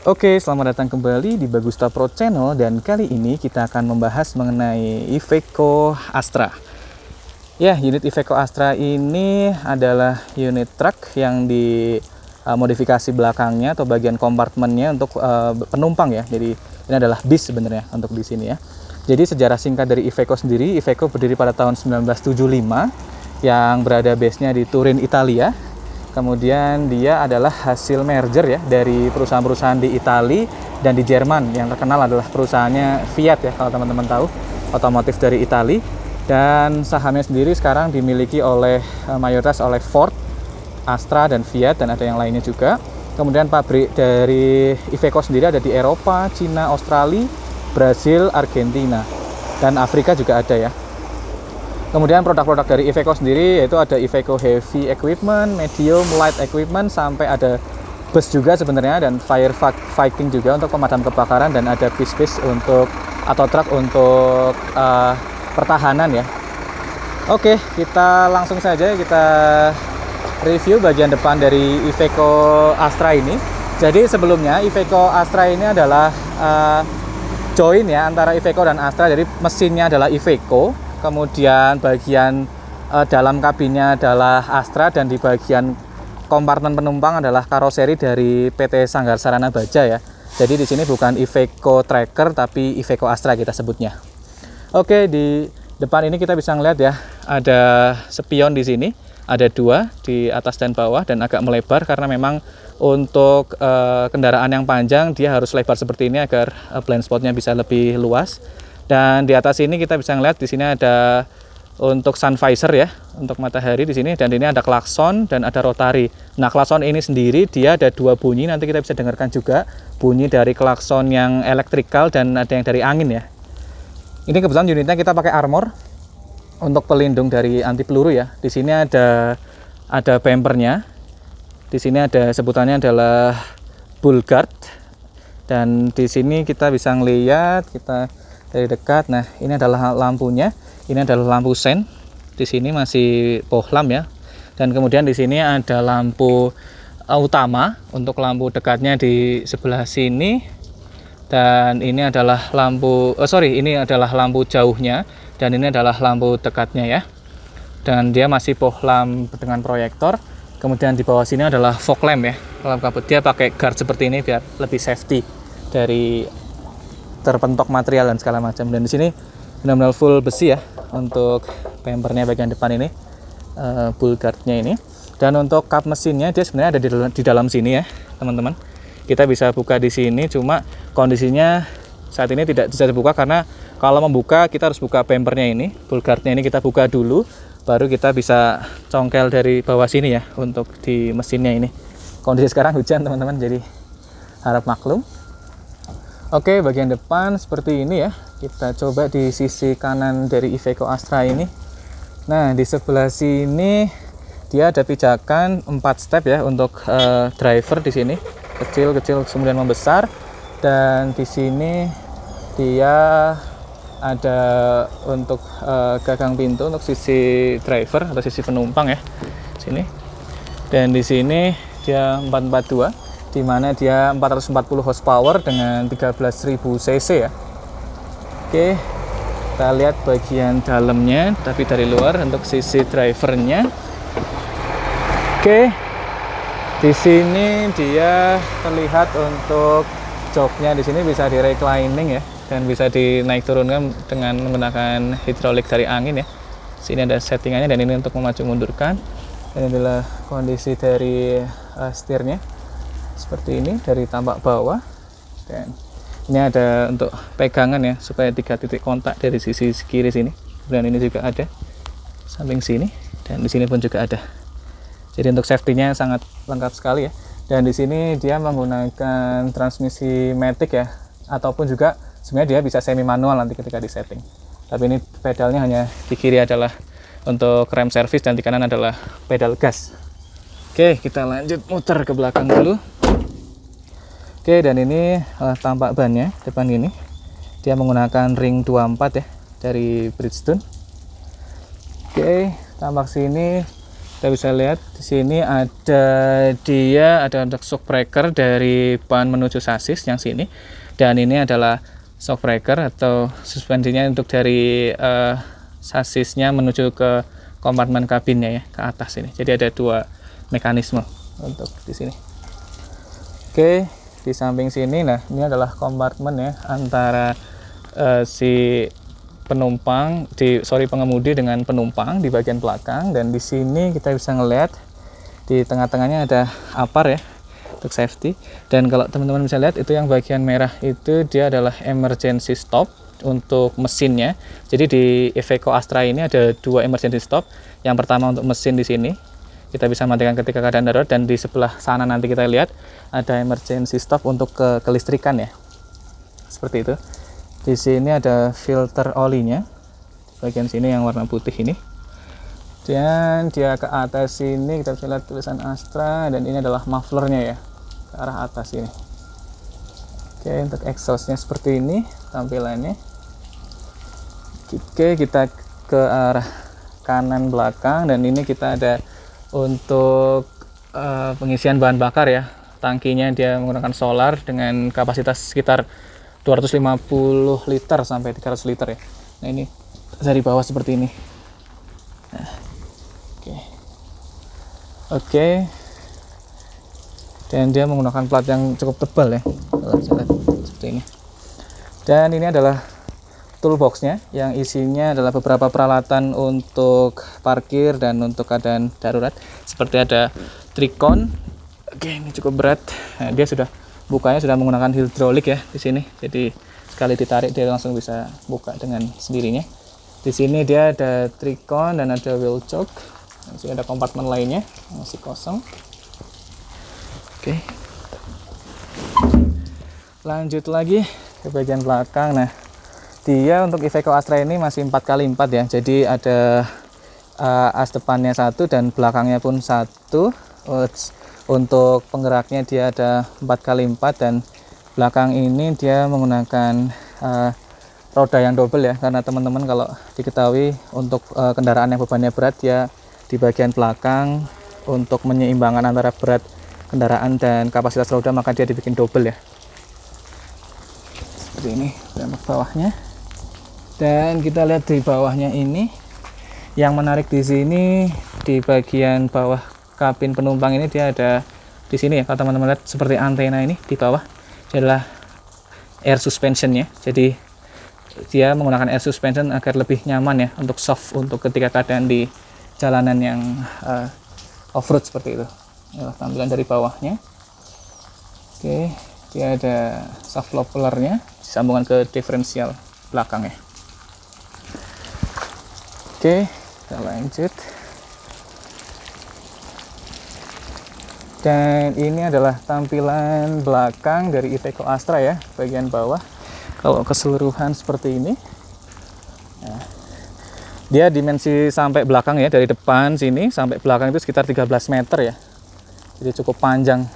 Oke, selamat datang kembali di Bagusta Pro Channel dan kali ini kita akan membahas mengenai Iveco Astra. Ya, unit Iveco Astra ini adalah unit truk yang dimodifikasi belakangnya atau bagian kompartemennya untuk penumpang ya. Jadi ini adalah bis sebenarnya untuk di sini ya. Jadi sejarah singkat dari Iveco sendiri, Iveco berdiri pada tahun 1975 yang berada base-nya di Turin, Italia. Kemudian dia adalah hasil merger ya dari perusahaan-perusahaan di Italia dan di Jerman. Yang terkenal adalah perusahaannya Fiat ya, kalau teman-teman tahu, otomotif dari Italia. Dan sahamnya sendiri sekarang dimiliki oleh mayoritas oleh Ford, Astra, dan Fiat, dan ada yang lainnya juga. Kemudian pabrik dari Iveco sendiri ada di Eropa, Cina, Australia, Brasil, Argentina, dan Afrika juga ada ya. Kemudian produk-produk dari Iveco sendiri yaitu ada Iveco Heavy Equipment, Medium, Light Equipment, sampai ada bus juga sebenarnya, dan firefighting juga untuk pemadam kebakaran, dan ada bis-bis untuk atau truk untuk pertahanan ya. Oke, kita langsung saja kita review bagian depan dari Iveco Astra ini. Jadi sebelumnya Iveco Astra ini adalah join ya antara Iveco dan Astra. Jadi mesinnya adalah Iveco, kemudian bagian dalam kabinnya adalah Astra, dan di bagian kompartemen penumpang adalah karoseri dari PT Sanggar Sarana Baja ya. Jadi di sini bukan Iveco Tracker tapi Iveco Astra kita sebutnya. Oke, di depan ini kita bisa ngeliat ya, ada spion di sini, ada dua di atas dan bawah, dan agak melebar karena memang untuk kendaraan yang panjang dia harus lebar seperti ini agar blind spotnya bisa lebih luas. Dan di atas ini kita bisa ngeliat di sini ada untuk sun visor ya, untuk matahari di sini, dan ini ada klakson dan ada rotari. Nah, klakson ini sendiri dia ada dua bunyi, nanti kita bisa dengarkan juga bunyi dari klakson yang elektrikal dan ada yang dari angin ya. Ini kebetulan unitnya kita pakai armor untuk pelindung dari anti peluru ya. Di sini ada bumpernya. Di sini ada sebutannya adalah bull guard. Dan di sini kita bisa ngeliat kita dari dekat. Nah, ini adalah lampunya. Ini adalah lampu sen. Di sini masih pohlam ya. Dan kemudian di sini ada lampu utama untuk lampu dekatnya di sebelah sini. Dan ini adalah ini adalah lampu jauhnya, dan ini adalah lampu dekatnya ya. Dan dia masih pohlam dengan proyektor. Kemudian di bawah sini adalah fog lamp ya, lampu kabut. Dia pakai guard seperti ini biar lebih safety dari terpentok material dan segala macam. Dan di sini benar-benar full besi ya untuk bumpernya bagian depan ini, bull guardnya ini. Dan untuk kap mesinnya dia sebenarnya ada di dalam sini ya teman-teman. Kita bisa buka di sini, cuma kondisinya saat ini tidak bisa dibuka karena kalau membuka kita harus buka bumpernya ini, bull guardnya ini kita buka dulu, baru kita bisa congkel dari bawah sini ya untuk di mesinnya ini. Kondisi sekarang hujan teman-teman, jadi harap maklum. Oke, bagian depan seperti ini ya. Kita coba di sisi kanan dari Iveco Astra ini. Nah, di sebelah sini dia ada pijakan 4 step ya untuk driver di sini. Kecil kemudian membesar, dan di sini dia ada untuk gagang pintu untuk sisi driver atau sisi penumpang ya. Sini. Dan di sini dia 442. Di mana dia 440 horsepower dengan 13.000 cc ya. Oke, kita lihat bagian dalamnya tapi dari luar untuk sisi drivernya. Oke, di sini dia terlihat untuk joknya di sini bisa di reclining ya, dan bisa dinaik turunkan dengan menggunakan hidrolik dari angin ya. Sini ada settingannya, dan ini untuk memacu mundurkan. Ini adalah kondisi dari setirnya. Seperti ini dari tampak bawah, dan ini ada untuk pegangan ya supaya 3 titik kontak dari sisi kiri sini, dan ini juga ada samping sini, dan di sini pun juga ada. Jadi untuk safety-nya sangat lengkap sekali ya. Dan di sini dia menggunakan transmisi matic ya, ataupun juga sebenarnya dia bisa semi manual nanti ketika di setting. Tapi ini pedalnya hanya di kiri adalah untuk rem servis, dan di kanan adalah pedal gas. Oke, kita lanjut muter ke belakang dulu. Oke, dan ini tampak bannya depan ini. Dia menggunakan ring 24 ya dari Bridgestone. Oke, tampak sini Kita bisa lihat di sini ada untuk shock breaker dari ban menuju sasis yang sini, dan ini adalah shock breaker atau suspensinya untuk dari sasisnya menuju ke kompartemen kabinnya ya, ke atas ini. Jadi ada dua mekanisme untuk di sini. Oke, di samping sini, nah ini adalah kompartemen ya antara si pengemudi dengan penumpang di bagian belakang. Dan di sini kita bisa ngelihat di tengah-tengahnya ada APAR ya untuk safety. Dan kalau teman-teman bisa lihat itu yang bagian merah itu dia adalah emergency stop untuk mesinnya. Jadi di Iveco Astra ini ada dua emergency stop. Yang pertama untuk mesin di sini, kita bisa matikan ketika keadaan darurat, dan di sebelah sana nanti kita lihat ada emergency stop untuk kelistrikan ya. Seperti itu. Di sini ada filter olinya, bagian sini yang warna putih ini. Dan dia ke atas sini kita bisa lihat tulisan Astra, dan ini adalah mufflernya ya, ke arah atas ini. Oke, untuk exhaustnya seperti ini tampilannya. Oke, kita ke arah kanan belakang, dan ini kita ada untuk pengisian bahan bakar ya. Tangkinya dia menggunakan solar dengan kapasitas sekitar 250 liter sampai 300 liter ya. Nah ini dari bawah seperti ini. Nah, oke. Dan dia menggunakan plat yang cukup tebal ya, seperti ini. Dan ini adalah toolboxnya yang isinya adalah beberapa peralatan untuk parkir dan untuk keadaan darurat. Seperti ada trikon. Oke, ini cukup berat. Nah, dia bukanya sudah menggunakan hidrolik ya di sini. Jadi sekali ditarik dia langsung bisa buka dengan sendirinya. Di sini dia ada trikon dan ada wheel choke. Di sini ada kompartemen lainnya masih kosong. Oke. Lanjut lagi ke bagian belakang. Nah, dia untuk Iveco Astra ini masih 4x4 ya. Jadi ada as depannya 1 dan belakangnya pun 1. Untuk penggeraknya dia ada 4x4, dan belakang ini dia menggunakan roda yang double ya, karena teman-teman kalau diketahui untuk kendaraan yang bebannya berat ya, di bagian belakang untuk menyeimbangkan antara berat kendaraan dan kapasitas roda maka dia dibikin double ya. Seperti ini untuk bawahnya. Dan kita lihat di bawahnya ini, yang menarik di sini di bagian bawah kabin penumpang ini dia ada di sini ya, kalau teman-teman lihat seperti antena ini di bawah, ini adalah air suspension ya. Jadi dia menggunakan air suspension agar lebih nyaman ya, untuk soft untuk ketika keadaan di jalanan yang off-road seperti itu. Inilah tampilan dari bawahnya. Oke, dia ada soft levelernya, disambungkan ke diferensial belakang ya. Oke, kita lanjut. Dan ini adalah tampilan belakang dari Iveco Astra ya, bagian bawah. Kalau keseluruhan seperti ini. Nah, dia dimensi sampai belakang ya, dari depan sini sampai belakang itu sekitar 13 meter ya. Jadi cukup panjang.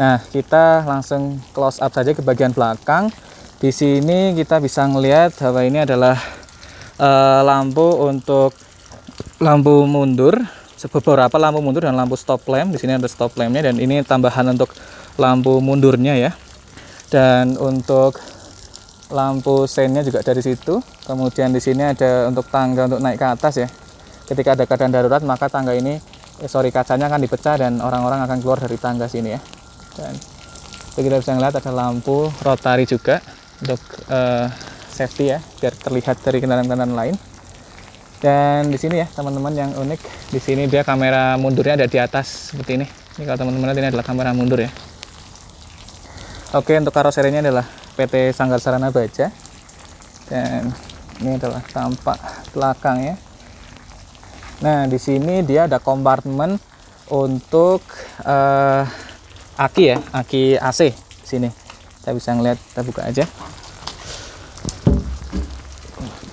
Nah, kita langsung close up saja ke bagian belakang. Di sini kita bisa melihat bahwa ini adalah lampu untuk lampu mundur. Beberapa lampu mundur dan lampu stop lamp. Di sini ada stop lampnya, dan ini tambahan untuk lampu mundurnya ya. Dan untuk lampu seinnya juga dari situ. Kemudian di sini ada untuk tangga untuk naik ke atas ya. Ketika ada keadaan darurat maka tangga ini, kacanya akan dipecah dan orang-orang akan keluar dari tangga sini ya. Dan kita bisa melihat ada lampu rotari juga untuk safety ya, biar terlihat dari kendaraan-kendaraan lain. Dan di sini ya teman-teman yang unik, di sini dia kamera mundurnya ada di atas seperti ini. Ini kalau teman-teman lihat, ini adalah kamera mundur ya. Oke, untuk karoserinya adalah PT Sanggar Sarana Baja. Dan ini adalah tampak belakang ya. Nah, di sini dia ada kompartemen untuk aki ya, aki AC di sini. Kita bisa ngeliat, kita buka aja.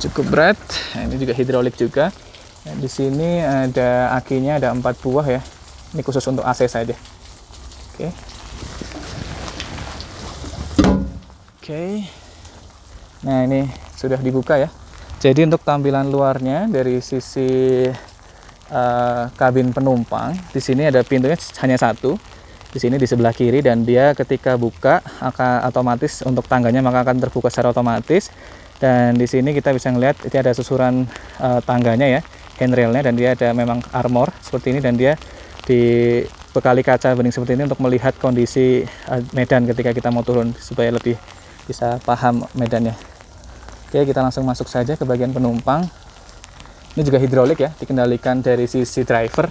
Cukup berat. Nah, ini juga hidrolik juga. Nah, di sini ada akinya, ada 4 buah ya. Ini khusus untuk AC saja. Oke. Oke. Nah, ini sudah dibuka ya. Jadi untuk tampilan luarnya dari sisi kabin penumpang. Di sini ada pintunya hanya satu. Di sini di sebelah kiri, dan dia ketika buka akan otomatis untuk tangganya maka akan terbuka secara otomatis. Dan di sini kita bisa melihat ini ada susuran tangganya ya, handrailnya, dan dia ada memang armor seperti ini, dan dia dibekali kaca bening seperti ini untuk melihat kondisi medan ketika kita mau turun supaya lebih bisa paham medannya. Oke, kita langsung masuk saja ke bagian penumpang. Ini juga hidrolik ya, dikendalikan dari sisi driver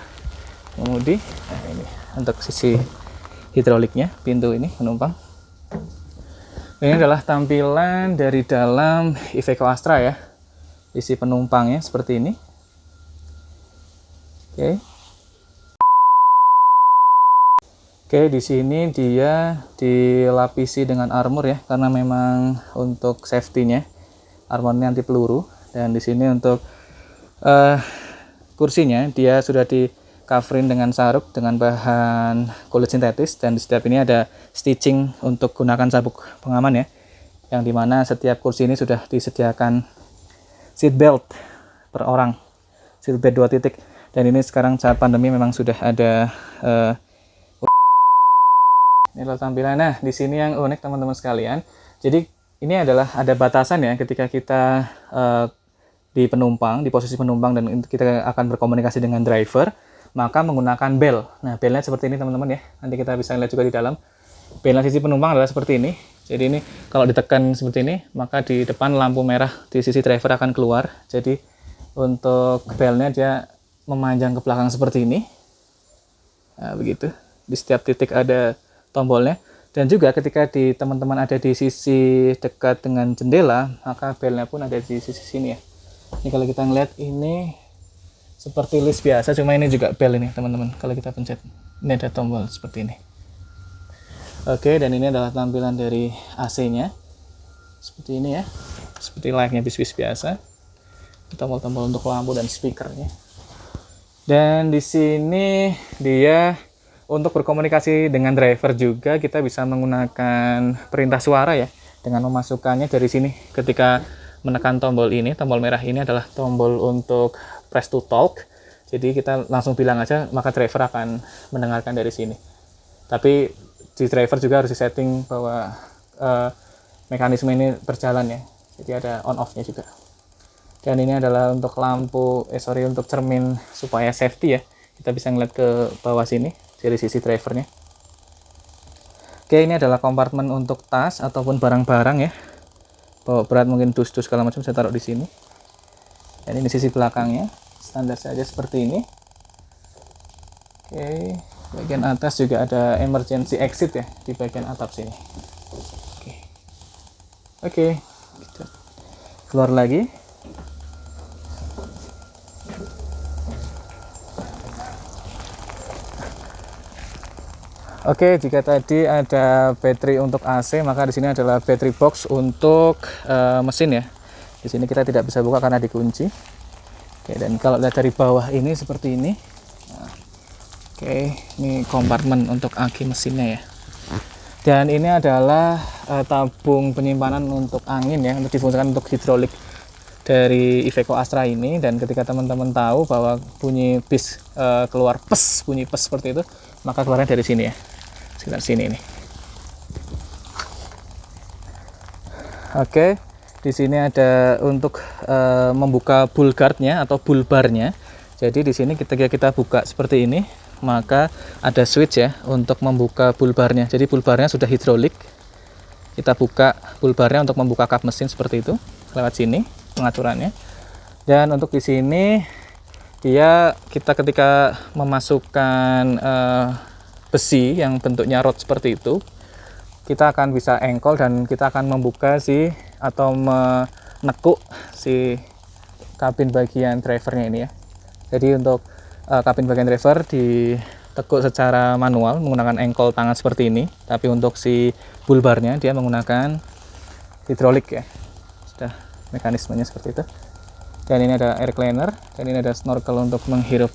pengemudi. Nah, ini untuk sisi hidroliknya, pintu ini penumpang. Ini adalah tampilan dari dalam Iveco Astra ya. Isi penumpangnya seperti ini. Oke, di sini dia dilapisi dengan armor ya, karena memang untuk safety-nya armornya anti peluru. Dan di sini untuk kursinya dia sudah di coverin dengan saruk dengan bahan kulit sintetis, dan di setiap ini ada stitching untuk gunakan sabuk pengaman ya, yang dimana setiap kursi ini sudah disediakan seat belt per orang, seat belt 2 titik. Dan ini sekarang saat pandemi memang sudah ada ini adalah tampilan. Nah, di sini yang unik teman-teman sekalian, jadi ini adalah ada batasan ya ketika kita di penumpang, di posisi penumpang, dan kita akan berkomunikasi dengan driver, maka menggunakan bel. Nah, belnya seperti ini teman-teman ya. Nanti kita bisa lihat juga di dalam. Belnya sisi penumpang adalah seperti ini. Jadi ini kalau ditekan seperti ini, maka di depan lampu merah di sisi driver akan keluar. Jadi untuk belnya dia memanjang ke belakang seperti ini. Nah, begitu. Di setiap titik ada tombolnya. Dan juga ketika di teman-teman ada di sisi dekat dengan jendela, maka belnya pun ada di sisi sini ya. Ini kalau kita ngeliat ini seperti list biasa, cuma ini juga bel ini teman-teman. Kalau kita pencet, ini ada tombol seperti ini. Oke, dan ini adalah tampilan dari AC-nya. Seperti ini ya. Seperti layaknya bis-bis biasa. Tombol-tombol untuk lampu dan speakernya. Dan di sini dia untuk berkomunikasi dengan driver juga kita bisa menggunakan perintah suara ya, dengan memasukkannya dari sini. Ketika menekan tombol ini, tombol merah ini adalah tombol untuk press to talk. Jadi kita langsung bilang aja, maka driver akan mendengarkan dari sini. Tapi di driver juga harus disetting bahwa mekanisme ini berjalan ya. Jadi ada on off-nya juga. Dan ini adalah untuk lampu, untuk cermin supaya safety ya. Kita bisa ngeliat ke bawah sini dari sisi drivernya. Oke, ini adalah kompartemen untuk tas ataupun barang-barang ya. Bawa berat mungkin dus-dus segala macam saya taruh di sini. Dan ini sisi belakangnya, standar saja seperti ini. Oke, bagian atas juga ada emergency exit ya di bagian atap sini. Oke, kita keluar lagi. Oke, jika tadi ada baterai untuk AC, maka di sini adalah battery box untuk mesin ya. Di sini kita tidak bisa buka karena dikunci. Oke, dan kalau lihat dari bawah ini seperti ini. Nah, oke, ini kompartemen untuk aki mesinnya ya. Dan ini adalah tabung penyimpanan untuk angin ya, untuk difungsikan untuk hidrolik dari Iveco Astra ini. Dan ketika teman-teman tahu bahwa bunyi bis keluar pes, bunyi pes seperti itu, maka keluarnya dari sini ya, sekitar sini ini. Oke, di sini ada untuk membuka bull guardnya atau bull barnya. Jadi di sini ketika kita buka seperti ini, maka ada switch ya untuk membuka bull barnya. Jadi bull barnya sudah hidrolik. Kita buka bull barnya untuk membuka kap mesin seperti itu lewat sini pengaturannya. Dan untuk di sini kita ketika memasukkan besi yang bentuknya rod seperti itu, kita akan bisa engkol dan kita akan membuka atau menekuk si kabin bagian drivernya ini ya. Jadi untuk kabin bagian driver ditekuk secara manual menggunakan engkol tangan seperti ini, tapi untuk si bull barnya dia menggunakan hidrolik ya. Sudah mekanismenya seperti itu. Dan ini ada air cleaner, dan ini ada snorkel untuk menghirup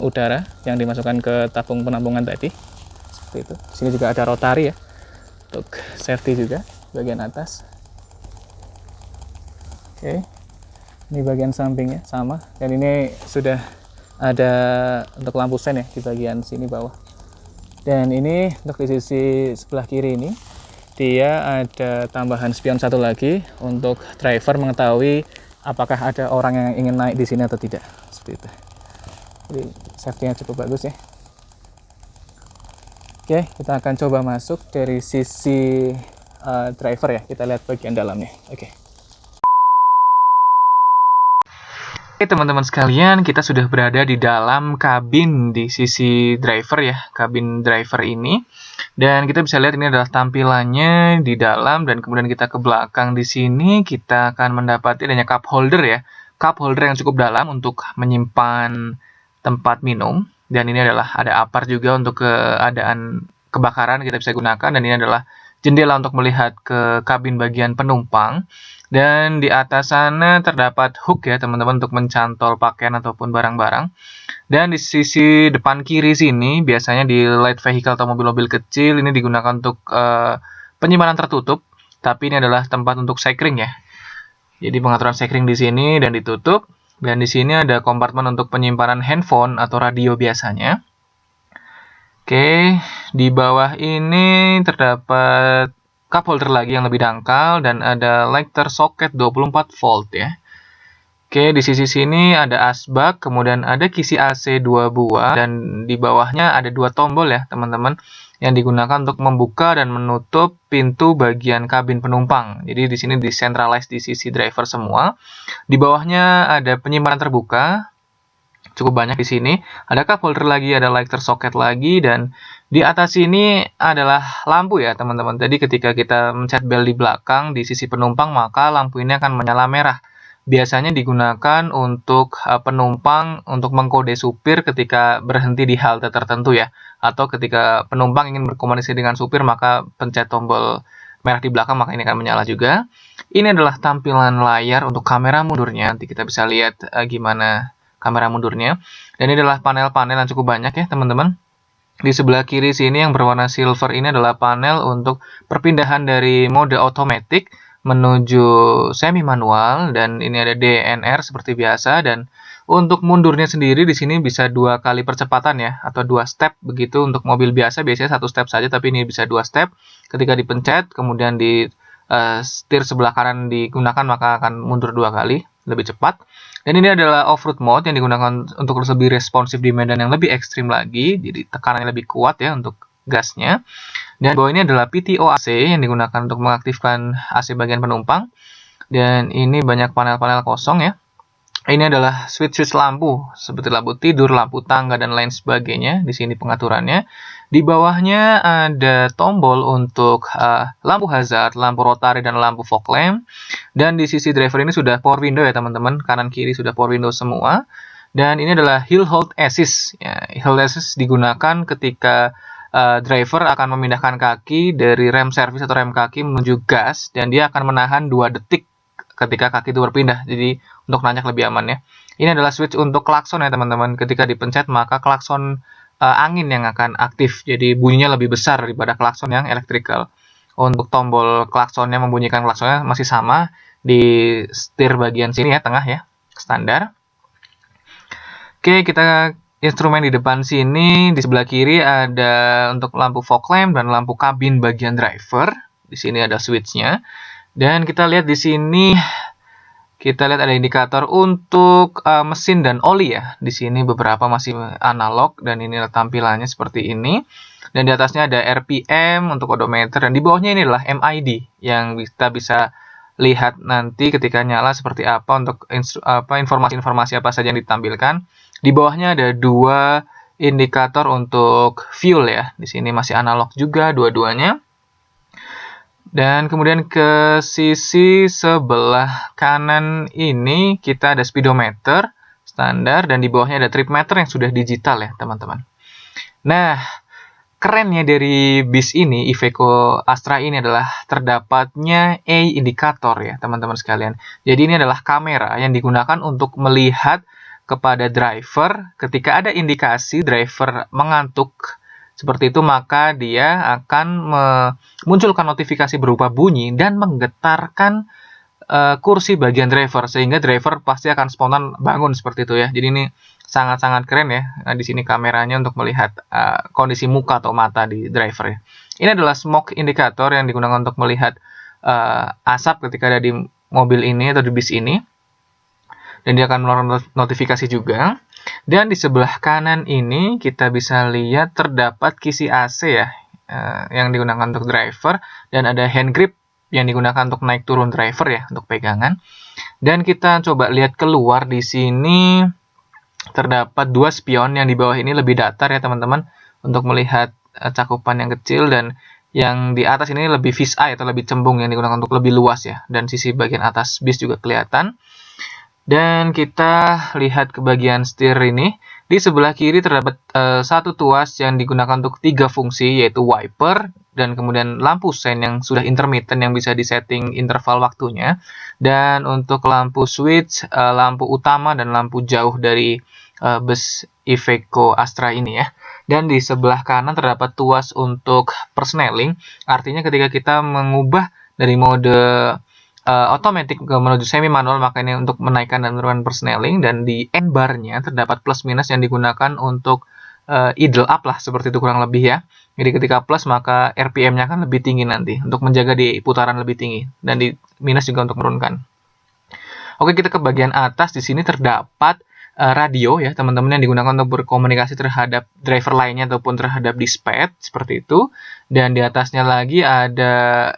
udara yang dimasukkan ke tabung penampungan tadi. Seperti itu. Di sini juga ada rotary ya, untuk safety juga bagian atas. Oke, ini bagian sampingnya sama, dan ini sudah ada untuk lampu sen ya di bagian sini bawah. Dan ini untuk di sisi sebelah kiri ini dia ada tambahan spion satu lagi untuk driver mengetahui apakah ada orang yang ingin naik di sini atau tidak, seperti itu. Jadi safety-nya cukup bagus ya. Oke, kita akan coba masuk dari sisi driver ya. Kita lihat bagian dalamnya. Oke, teman-teman sekalian, kita sudah berada di dalam kabin di sisi driver ya, kabin driver ini. Dan kita bisa lihat ini adalah tampilannya di dalam, dan kemudian kita ke belakang di sini kita akan mendapati adanya cup holder ya. Cup holder yang cukup dalam untuk menyimpan tempat minum, dan ini adalah ada apar juga untuk keadaan kebakaran kita bisa gunakan, dan ini adalah jendela untuk melihat ke kabin bagian penumpang. Dan di atas sana terdapat hook ya teman-teman untuk mencantol pakaian ataupun barang-barang. Dan di sisi depan kiri sini biasanya di light vehicle atau mobil-mobil kecil ini digunakan untuk penyimpanan tertutup, tapi ini adalah tempat untuk sekring ya. Jadi pengaturan sekring di sini dan ditutup. Dan di sini ada kompartemen untuk penyimpanan handphone atau radio biasanya. Oke, di bawah ini terdapat cup holder lagi yang lebih dangkal dan ada lighter socket 24 volt ya. Oke, di sisi sini ada asbak, kemudian ada kisi AC 2 buah, dan di bawahnya ada 2 tombol ya teman-teman yang digunakan untuk membuka dan menutup pintu bagian kabin penumpang. Jadi di sini decentralized di sisi driver semua. Di bawahnya ada penyimpanan terbuka, cukup banyak di sini. Ada cup holder lagi, ada lighter socket lagi, dan di atas sini adalah lampu ya teman-teman. Jadi ketika kita mencet bel di belakang di sisi penumpang, maka lampu ini akan menyala merah. Biasanya digunakan untuk penumpang untuk mengkode supir ketika berhenti di halte tertentu ya. Atau ketika penumpang ingin berkomunikasi dengan supir, maka pencet tombol merah di belakang, maka ini akan menyala juga. Ini adalah tampilan layar untuk kamera mundurnya. Nanti kita bisa lihat gimana kamera mundurnya. Dan ini adalah panel-panel yang cukup banyak ya teman-teman. Di sebelah kiri sini yang berwarna silver ini adalah panel untuk perpindahan dari mode otomatis menuju semi manual, dan ini ada DNR seperti biasa. Dan untuk mundurnya sendiri di sini bisa 2 kali percepatan ya, atau 2 step begitu. Untuk mobil biasa biasanya 1 step saja, tapi ini bisa 2 step. Ketika dipencet kemudian di setir sebelah kanan digunakan, maka akan mundur 2 kali, lebih cepat. Dan ini adalah off-road mode yang digunakan untuk lebih responsif di medan yang lebih ekstrim lagi, jadi tekanannya lebih kuat ya untuk gasnya. Dan bawah ini adalah PTO AC yang digunakan untuk mengaktifkan AC bagian penumpang. Dan ini banyak panel-panel kosong ya. Ini adalah switch-switch lampu seperti lampu tidur, lampu tangga, dan lain sebagainya. Di sini pengaturannya. Di bawahnya ada tombol untuk lampu hazard, lampu rotary, dan lampu fog lamp. Dan di sisi driver ini sudah power window ya teman-teman. Kanan kiri sudah power window semua. Dan ini adalah hill hold assist. Ya, hill assist digunakan ketika driver akan memindahkan kaki dari rem servis atau rem kaki menuju gas, dan dia akan menahan 2 detik ketika kaki itu berpindah. Jadi untuk nanjak lebih aman ya. Ini adalah switch untuk klakson ya teman-teman. Ketika dipencet maka klakson angin yang akan aktif. Jadi bunyinya lebih besar daripada klakson yang elektrikal. Untuk tombol klaksonnya, membunyikan klaksonnya masih sama di setir bagian sini ya, tengah ya, standar. Oke, kita instrumen di depan sini. Di sebelah kiri ada untuk lampu fog lamp dan lampu kabin bagian driver. Di sini ada switchnya. Dan kita lihat di sini, kita lihat ada indikator untuk mesin dan oli ya. Di sini beberapa masih analog, dan ini tampilannya seperti ini. Dan di atasnya ada RPM untuk odometer, dan di bawahnya ini adalah MID yang kita bisa lihat nanti ketika nyala seperti apa untuk informasi-informasi apa saja yang ditampilkan. Di bawahnya ada 2 indikator untuk fuel ya. Di sini masih analog juga dua-duanya. Dan kemudian ke sisi sebelah kanan ini kita ada speedometer standar, dan di bawahnya ada trip meter yang sudah digital ya teman-teman. Nah, kerennya dari bis ini, Iveco Astra ini adalah terdapatnya eye indikator ya teman-teman sekalian. Jadi ini adalah kamera yang digunakan untuk melihat kepada driver ketika ada indikasi driver mengantuk seperti itu, maka dia akan memunculkan notifikasi berupa bunyi dan menggetarkan kursi bagian driver, sehingga driver pasti akan spontan bangun seperti itu ya. Jadi ini sangat-sangat keren ya. Nah, di sini kameranya untuk melihat kondisi muka atau mata di driver ya. Ini adalah smoke indicator yang digunakan untuk melihat asap ketika ada di mobil ini atau di bis ini. Dan dia akan mengeluarkan notifikasi juga. Dan di sebelah kanan ini kita bisa lihat terdapat kisi AC ya, yang digunakan untuk driver, dan ada hand grip yang digunakan untuk naik turun driver ya, untuk pegangan. Dan kita coba lihat keluar, di sini terdapat 2 spion, yang di bawah ini lebih datar ya teman-teman, untuk melihat cakupan yang kecil, dan yang di atas ini lebih fish eye atau lebih cembung, yang digunakan untuk lebih luas ya. Dan sisi bagian atas bis juga kelihatan. Dan kita lihat ke bagian setir ini. Di sebelah kiri terdapat satu tuas yang digunakan untuk 3 fungsi, yaitu wiper, dan kemudian lampu sen yang sudah intermittent yang bisa disetting interval waktunya. Dan untuk lampu switch, lampu utama, dan lampu jauh dari bus Iveco Astra ini ya. Dan di sebelah kanan terdapat tuas untuk persneling. Artinya ketika kita mengubah dari mode otomatis menuju semi manual, makanya untuk menaikkan dan menurunkan persneling. Dan di end bar-nya terdapat plus minus yang digunakan untuk idle up lah, seperti itu kurang lebih ya. Jadi ketika plus maka RPM-nya kan lebih tinggi nanti untuk menjaga di putaran lebih tinggi, dan di minus juga untuk menurunkan. Oke, kita ke bagian atas. Di sini terdapat radio ya teman-teman, yang digunakan untuk berkomunikasi terhadap driver lainnya ataupun terhadap dispatch seperti itu. Dan di atasnya lagi ada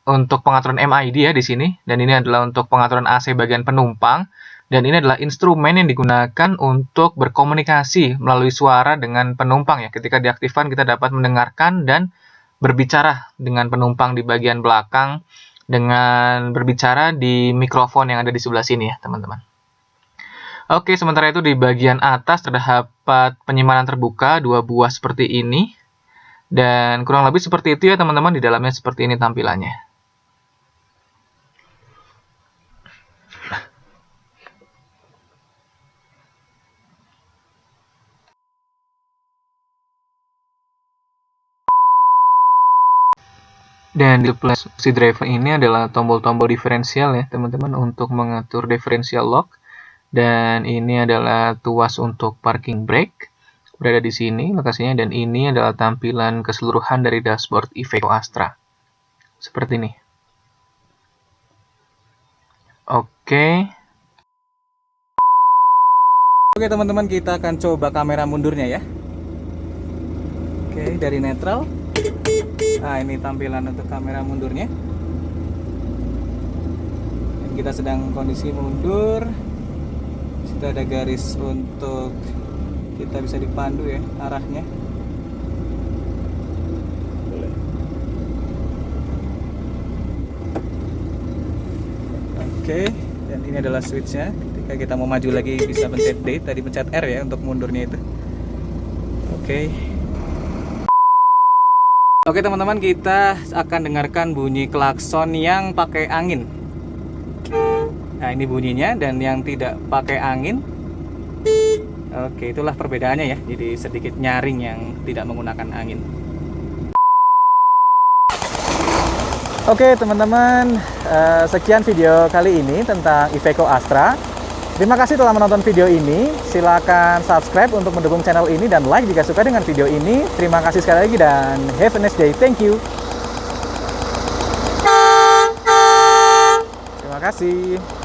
untuk pengaturan MID ya di sini, dan ini adalah untuk pengaturan AC bagian penumpang. Dan ini adalah instrumen yang digunakan untuk berkomunikasi melalui suara dengan penumpang ya. Ketika diaktifkan kita dapat mendengarkan dan berbicara dengan penumpang di bagian belakang, dengan berbicara di mikrofon yang ada di sebelah sini ya teman-teman. Oke, sementara itu di bagian atas terdapat penyimpanan terbuka 2 buah seperti ini. Dan kurang lebih seperti itu ya teman-teman, di dalamnya seperti ini tampilannya. Dan di fungsi driver ini adalah tombol-tombol diferensial ya teman-teman, untuk mengatur differential lock. Dan ini adalah tuas untuk parking brake, berada di sini lokasinya. Dan ini adalah tampilan keseluruhan dari dashboard Iveco Astra seperti ini. Oke teman-teman, kita akan coba kamera mundurnya ya. Oke, dari netral. Nah, ini tampilan untuk kamera mundurnya. Dan kita sedang kondisi mundur. Situ ada garis untuk kita bisa dipandu ya arahnya. Oke, dan ini adalah switchnya. Ketika kita mau maju lagi bisa pencet D, tadi pencet R ya untuk mundurnya itu. Oke teman-teman, kita akan dengarkan bunyi klakson yang pakai angin. Nah, ini bunyinya, dan yang tidak pakai angin. Oke, itulah perbedaannya ya. Jadi sedikit nyaring yang tidak menggunakan angin. Oke teman-teman, sekian video kali ini tentang Iveco Astra. Terima kasih telah menonton video ini. Silakan subscribe untuk mendukung channel ini, dan like jika suka dengan video ini. Terima kasih sekali lagi, dan have a nice day. Thank you. Terima kasih.